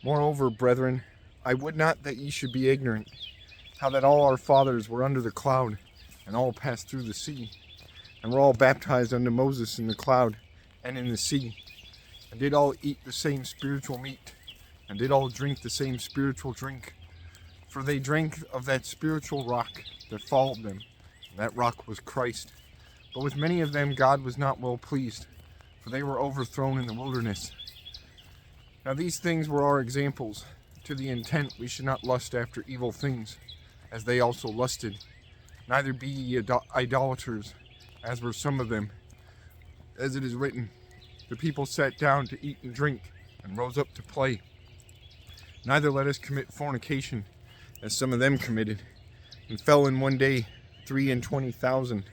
Moreover, brethren, I would not that ye should be ignorant, how that all our fathers were under the cloud, and all passed through the sea, and were all baptized unto Moses in the cloud and in the sea, and did all eat the same spiritual meat, and did all drink the same spiritual drink. For they drank of that spiritual rock that followed them, and that rock was Christ. But with many of them God was not well pleased, for they were overthrown in the wilderness. Now these things were our examples, to the intent we should not lust after evil things, as they also lusted. Neither be ye idolaters, as were some of them. As it is written, the people sat down to eat and drink, and rose up to play. Neither let us commit fornication, as some of them committed, and fell in one day 23,000.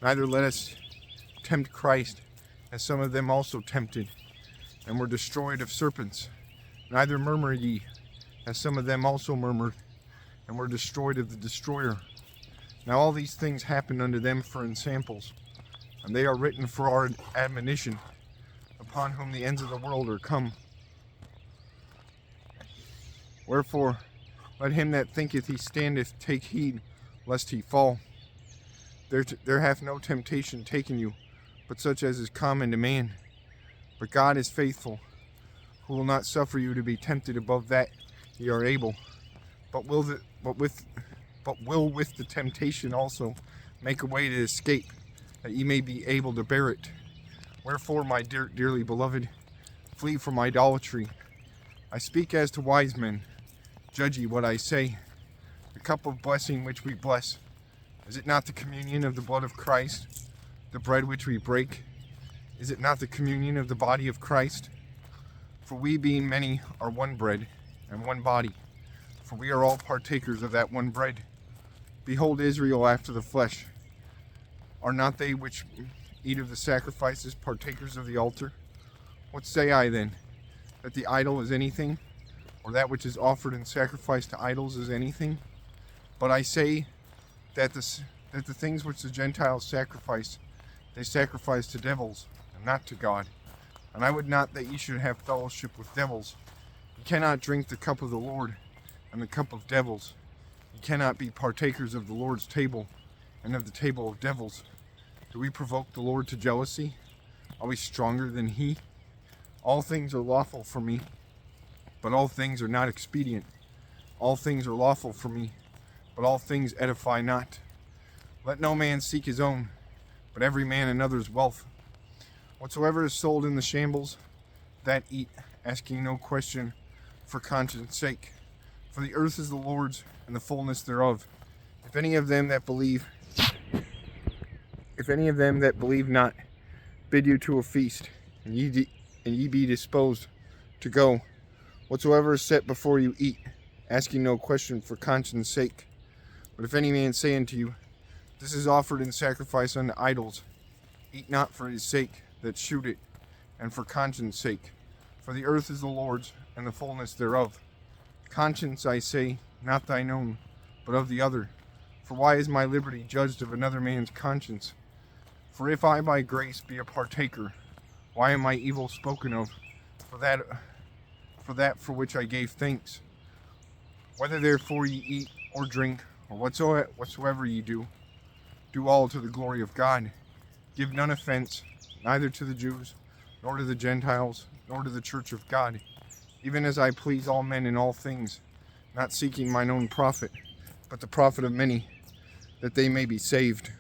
Neither let us tempt Christ, as some of them also tempted, and were destroyed of serpents. Neither murmur ye, as some of them also murmured, and were destroyed of the destroyer. Now all these things happened unto them for ensamples, and they are written for our admonition, upon whom the ends of the world are come. Wherefore, let him that thinketh he standeth take heed, lest he fall. There hath no temptation taken you, but such as is common to man. But God is faithful, who will not suffer you to be tempted above that ye are able, but will with the temptation also make a way to escape, that ye may be able to bear it. Wherefore, my dearly beloved, flee from idolatry. I speak as to wise men. Judge ye what I say. The cup of blessing which we bless, is it not the communion of the blood of Christ? The bread which we break, is it not the communion of the body of Christ? For we, being many, are one bread and one body, for we are all partakers of that one bread. Behold Israel after the flesh. Are not they which eat of the sacrifices partakers of the altar? What say I then? That the idol is anything, or that which is offered in sacrifice to idols is anything? But I say that the things which the Gentiles sacrifice, they sacrifice to devils, and not to God. And I would not that ye should have fellowship with devils. Ye cannot drink the cup of the Lord, and the cup of devils. Ye cannot be partakers of the Lord's table, and of the table of devils. Do we provoke the Lord to jealousy? Are we stronger than he? All things are lawful for me, but all things are not expedient. All things are lawful for me, but all things edify not. Let no man seek his own, but every man another's wealth. Whatsoever is sold in the shambles, that eat, asking no question for conscience sake. For the earth is the Lord's, and the fullness thereof. If any of them that believe not bid you to a feast, and ye be disposed to go, whatsoever is set before you eat, asking no question for conscience sake. But if any man say unto you, this is offered in sacrifice unto idols, eat not for his sake that shoot it, and for conscience sake. For the earth is the Lord's, and the fullness thereof. Conscience, I say, not thine own, but of the other. For why is my liberty judged of another man's conscience? For if I by grace be a partaker, why am I evil spoken of for that for which I gave thanks? Whether therefore ye eat or drink, or whatsoever ye do, do all to the glory of God. Give none offense, neither to the Jews, nor to the Gentiles, nor to the church of God, even as I please all men in all things, not seeking mine own profit, but the profit of many, that they may be saved.